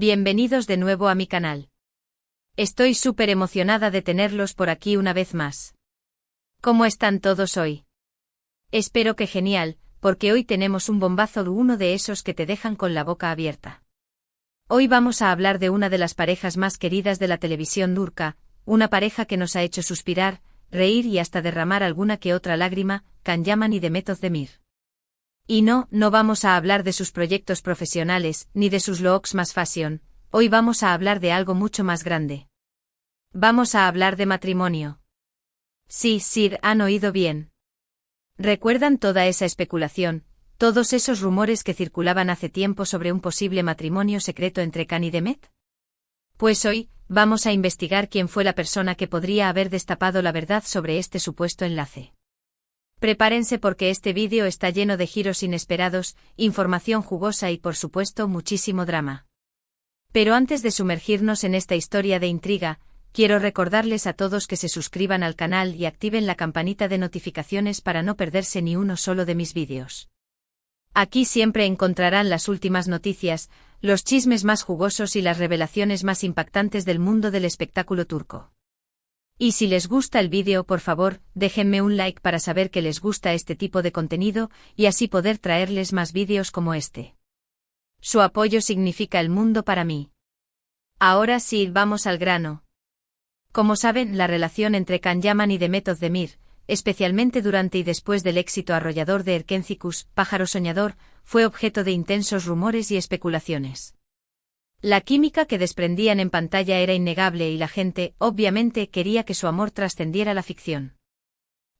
Bienvenidos de nuevo a mi canal. Estoy súper emocionada de tenerlos por aquí una vez más. ¿Cómo están todos hoy? Espero que genial, porque hoy tenemos un bombazo, uno de esos que te dejan con la boca abierta. Hoy vamos a hablar de una de las parejas más queridas de la televisión turca, una pareja que nos ha hecho suspirar, reír y hasta derramar alguna que otra lágrima, Can Yaman y Demet Özdemir. Y no vamos a hablar de sus proyectos profesionales, ni de sus looks más fashion, hoy vamos a hablar de algo mucho más grande. Vamos a hablar de matrimonio. Sí, han oído bien. ¿Recuerdan toda esa especulación, todos esos rumores que circulaban hace tiempo sobre un posible matrimonio secreto entre Can y Demet? Pues hoy, vamos a investigar quién fue la persona que podría haber destapado la verdad sobre este supuesto enlace. Prepárense porque este vídeo está lleno de giros inesperados, información jugosa y por supuesto muchísimo drama. Pero antes de sumergirnos en esta historia de intriga, quiero recordarles a todos que se suscriban al canal y activen la campanita de notificaciones para no perderse ni uno solo de mis vídeos. Aquí siempre encontrarán las últimas noticias, los chismes más jugosos y las revelaciones más impactantes del mundo del espectáculo turco. Y si les gusta el vídeo, por favor, déjenme un like para saber que les gusta este tipo de contenido y así poder traerles más vídeos como este. Su apoyo significa el mundo para mí. Ahora sí, vamos al grano. Como saben, la relación entre Can Yaman y Demet Özdemir, especialmente durante y después del éxito arrollador de Erkencikus, Pájaro Soñador, fue objeto de intensos rumores y especulaciones. La química que desprendían en pantalla era innegable y la gente, obviamente, quería que su amor trascendiera la ficción.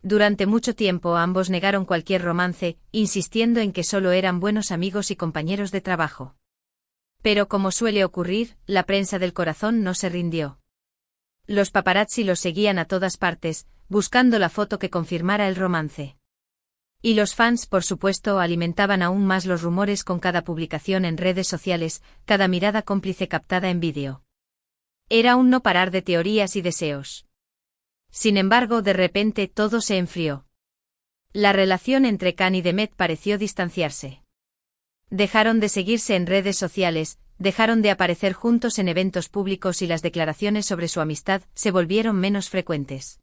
Durante mucho tiempo ambos negaron cualquier romance, insistiendo en que solo eran buenos amigos y compañeros de trabajo. Pero como suele ocurrir, la prensa del corazón no se rindió. Los paparazzi los seguían a todas partes, buscando la foto que confirmara el romance. Y los fans, por supuesto, alimentaban aún más los rumores con cada publicación en redes sociales, cada mirada cómplice captada en vídeo. Era un no parar de teorías y deseos. Sin embargo, de repente todo se enfrió. La relación entre Can y Demet pareció distanciarse. Dejaron de seguirse en redes sociales, dejaron de aparecer juntos en eventos públicos y las declaraciones sobre su amistad se volvieron menos frecuentes.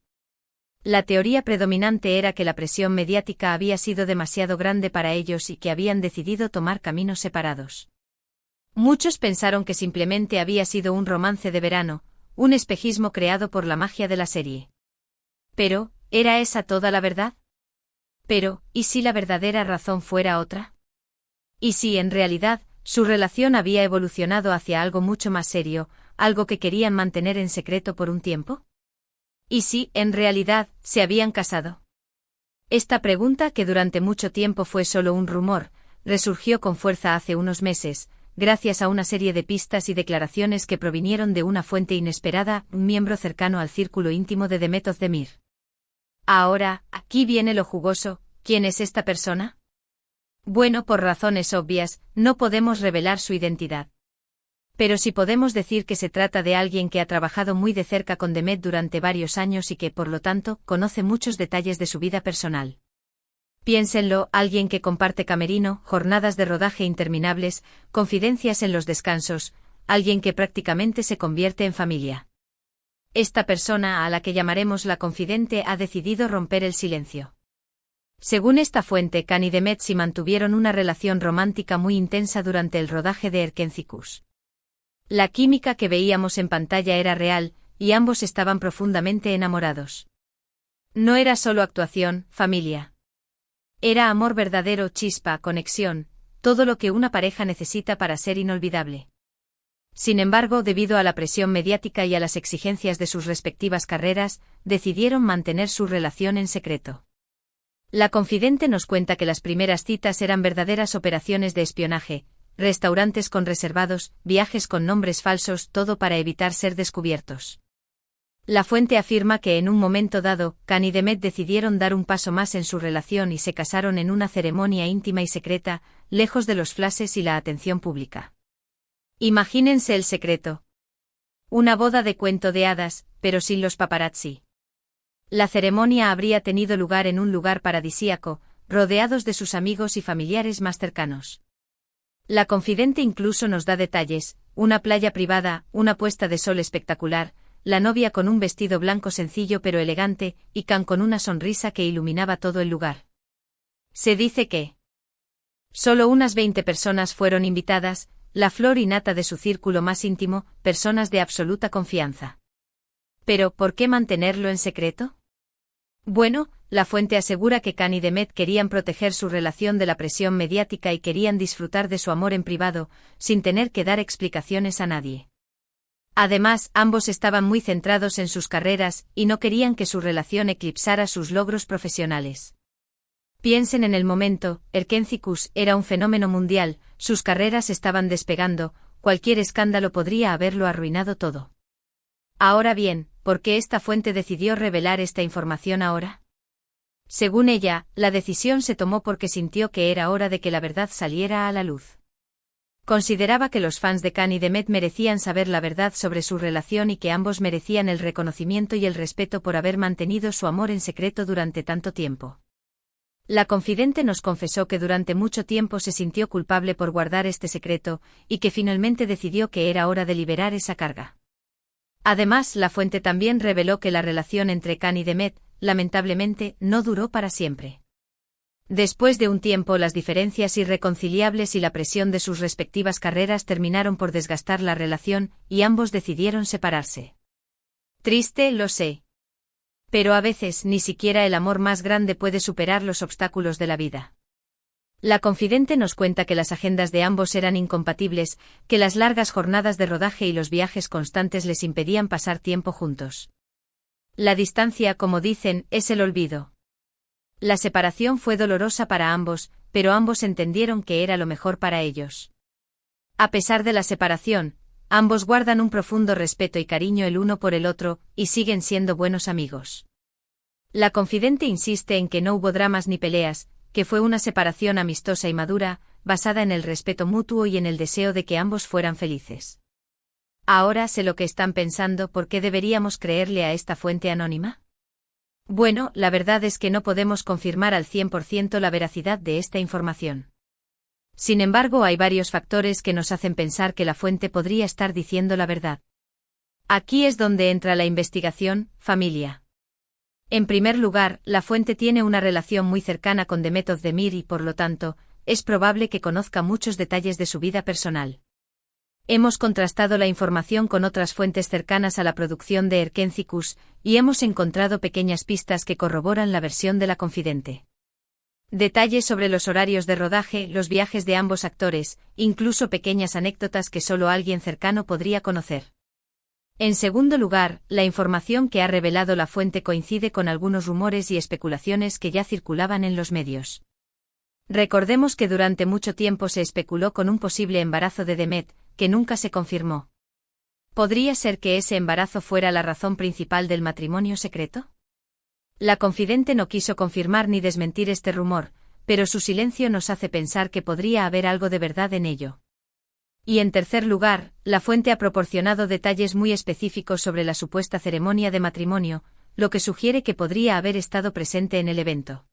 La teoría predominante era que la presión mediática había sido demasiado grande para ellos y que habían decidido tomar caminos separados. Muchos pensaron que simplemente había sido un romance de verano, un espejismo creado por la magia de la serie. Pero, ¿era esa toda la verdad? Pero, ¿y si la verdadera razón fuera otra? ¿Y si, en realidad, su relación había evolucionado hacia algo mucho más serio, algo que querían mantener en secreto por un tiempo? ¿Y si, en realidad, se habían casado? Esta pregunta, que durante mucho tiempo fue solo un rumor, resurgió con fuerza hace unos meses, gracias a una serie de pistas y declaraciones que provinieron de una fuente inesperada, un miembro cercano al círculo íntimo de Demet Özdemir. Ahora, aquí viene lo jugoso, ¿quién es esta persona? Bueno, por razones obvias, no podemos revelar su identidad. Pero sí podemos decir que se trata de alguien que ha trabajado muy de cerca con Demet durante varios años y que, por lo tanto, conoce muchos detalles de su vida personal. Piénsenlo, alguien que comparte camerino, jornadas de rodaje interminables, confidencias en los descansos, alguien que prácticamente se convierte en familia. Esta persona, a la que llamaremos la confidente, ha decidido romper el silencio. Según esta fuente, Can y Demet sí mantuvieron una relación romántica muy intensa durante el rodaje de Erkencikus. La química que veíamos en pantalla era real, y ambos estaban profundamente enamorados. No era solo actuación, familia. Era amor verdadero, chispa, conexión, todo lo que una pareja necesita para ser inolvidable. Sin embargo, debido a la presión mediática y a las exigencias de sus respectivas carreras, decidieron mantener su relación en secreto. La confidente nos cuenta que las primeras citas eran verdaderas operaciones de espionaje, restaurantes con reservados, viajes con nombres falsos, todo para evitar ser descubiertos. La fuente afirma que en un momento dado, Can y Demet decidieron dar un paso más en su relación y se casaron en una ceremonia íntima y secreta, lejos de los flashes y la atención pública. Imagínense el secreto. Una boda de cuento de hadas, pero sin los paparazzi. La ceremonia habría tenido lugar en un lugar paradisíaco, rodeados de sus amigos y familiares más cercanos. La confidente incluso nos da detalles: una playa privada, una puesta de sol espectacular, la novia con un vestido blanco sencillo pero elegante, y Can con una sonrisa que iluminaba todo el lugar. Se dice que solo unas 20 personas fueron invitadas, la flor y nata de su círculo más íntimo, personas de absoluta confianza. Pero, ¿por qué mantenerlo en secreto? Bueno, la fuente asegura que Can y Demet querían proteger su relación de la presión mediática y querían disfrutar de su amor en privado, sin tener que dar explicaciones a nadie. Además, ambos estaban muy centrados en sus carreras y no querían que su relación eclipsara sus logros profesionales. Piensen en el momento: Erkencikus era un fenómeno mundial, sus carreras estaban despegando, cualquier escándalo podría haberlo arruinado todo. Ahora bien, ¿por qué esta fuente decidió revelar esta información ahora? Según ella, la decisión se tomó porque sintió que era hora de que la verdad saliera a la luz. Consideraba que los fans de Can y Demet merecían saber la verdad sobre su relación y que ambos merecían el reconocimiento y el respeto por haber mantenido su amor en secreto durante tanto tiempo. La confidente nos confesó que durante mucho tiempo se sintió culpable por guardar este secreto, y que finalmente decidió que era hora de liberar esa carga. Además, la fuente también reveló que la relación entre Can y Demet, lamentablemente, no duró para siempre. Después de un tiempo, las diferencias irreconciliables y la presión de sus respectivas carreras terminaron por desgastar la relación, y ambos decidieron separarse. Triste, lo sé. Pero a veces ni siquiera el amor más grande puede superar los obstáculos de la vida. La confidente nos cuenta que las agendas de ambos eran incompatibles, que las largas jornadas de rodaje y los viajes constantes les impedían pasar tiempo juntos. La distancia, como dicen, es el olvido. La separación fue dolorosa para ambos, pero ambos entendieron que era lo mejor para ellos. A pesar de la separación, ambos guardan un profundo respeto y cariño el uno por el otro, y siguen siendo buenos amigos. La confidente insiste en que no hubo dramas ni peleas, que fue una separación amistosa y madura, basada en el respeto mutuo y en el deseo de que ambos fueran felices. Ahora sé lo que están pensando: ¿por qué deberíamos creerle a esta fuente anónima? Bueno, la verdad es que no podemos confirmar al 100% la veracidad de esta información. Sin embargo, hay varios factores que nos hacen pensar que la fuente podría estar diciendo la verdad. Aquí es donde entra la investigación: familia. En primer lugar, la fuente tiene una relación muy cercana con Demet Özdemir y, por lo tanto, es probable que conozca muchos detalles de su vida personal. Hemos contrastado la información con otras fuentes cercanas a la producción de Erkencikus, y hemos encontrado pequeñas pistas que corroboran la versión de la confidente. Detalles sobre los horarios de rodaje, los viajes de ambos actores, incluso pequeñas anécdotas que solo alguien cercano podría conocer. En segundo lugar, la información que ha revelado la fuente coincide con algunos rumores y especulaciones que ya circulaban en los medios. Recordemos que durante mucho tiempo se especuló con un posible embarazo de Demet, que nunca se confirmó. ¿Podría ser que ese embarazo fuera la razón principal del matrimonio secreto? La confidente no quiso confirmar ni desmentir este rumor, pero su silencio nos hace pensar que podría haber algo de verdad en ello. Y en tercer lugar, la fuente ha proporcionado detalles muy específicos sobre la supuesta ceremonia de matrimonio, lo que sugiere que podría haber estado presente en el evento.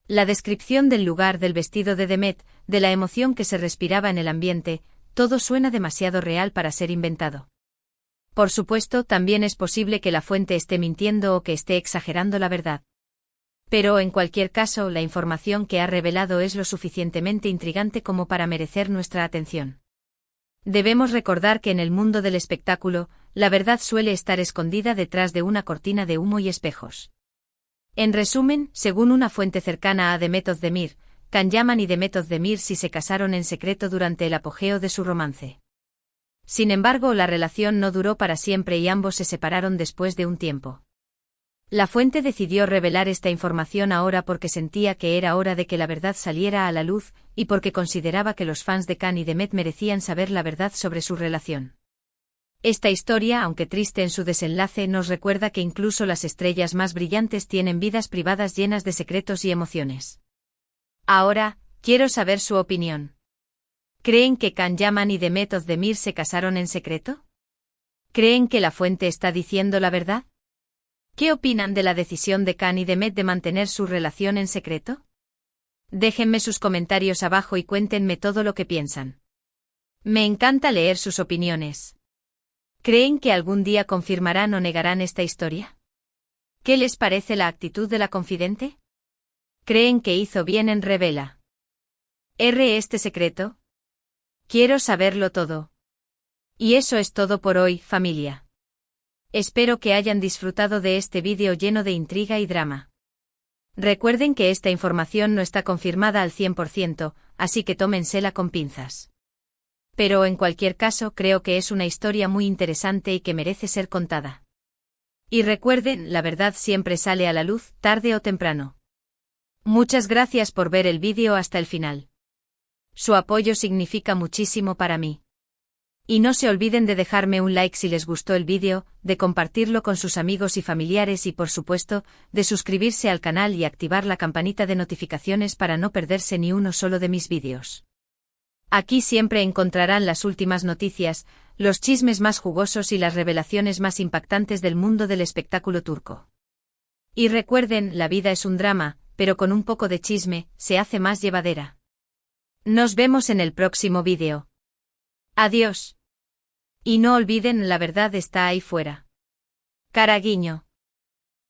La descripción del lugar, del vestido de Demet, de la emoción que se respiraba en el ambiente, todo suena demasiado real para ser inventado. Por supuesto, también es posible que la fuente esté mintiendo o que esté exagerando la verdad. Pero en cualquier caso, la información que ha revelado es lo suficientemente intrigante como para merecer nuestra atención. Debemos recordar que en el mundo del espectáculo, la verdad suele estar escondida detrás de una cortina de humo y espejos. En resumen, según una fuente cercana a Demet Özdemir, Can Yaman y Demet Özdemir sí se casaron en secreto durante el apogeo de su romance. Sin embargo, la relación no duró para siempre y ambos se separaron después de un tiempo. La fuente decidió revelar esta información ahora porque sentía que era hora de que la verdad saliera a la luz, y porque consideraba que los fans de Can y Demet merecían saber la verdad sobre su relación. Esta historia, aunque triste en su desenlace, nos recuerda que incluso las estrellas más brillantes tienen vidas privadas llenas de secretos y emociones. Ahora, quiero saber su opinión. ¿Creen que Can Yaman y Demet Özdemir se casaron en secreto? ¿Creen que la fuente está diciendo la verdad? ¿Qué opinan de la decisión de Can y Demet de mantener su relación en secreto? Déjenme sus comentarios abajo y cuéntenme todo lo que piensan. Me encanta leer sus opiniones. ¿Creen que algún día confirmarán o negarán esta historia? ¿Qué les parece la actitud de la confidente? ¿Creen que hizo bien en revelar este secreto? Quiero saberlo todo. Y eso es todo por hoy, familia. Espero que hayan disfrutado de este vídeo lleno de intriga y drama. Recuerden que esta información no está confirmada al 100%, así que tómensela con pinzas. Pero en cualquier caso creo que es una historia muy interesante y que merece ser contada. Y recuerden, la verdad siempre sale a la luz, tarde o temprano. Muchas gracias por ver el vídeo hasta el final. Su apoyo significa muchísimo para mí. Y no se olviden de dejarme un like si les gustó el vídeo, de compartirlo con sus amigos y familiares y por supuesto, de suscribirse al canal y activar la campanita de notificaciones para no perderse ni uno solo de mis vídeos. Aquí siempre encontrarán las últimas noticias, los chismes más jugosos y las revelaciones más impactantes del mundo del espectáculo turco. Y recuerden, la vida es un drama, pero con un poco de chisme, se hace más llevadera. Nos vemos en el próximo vídeo. Adiós. Y no olviden, la verdad está ahí fuera. Cara guiño.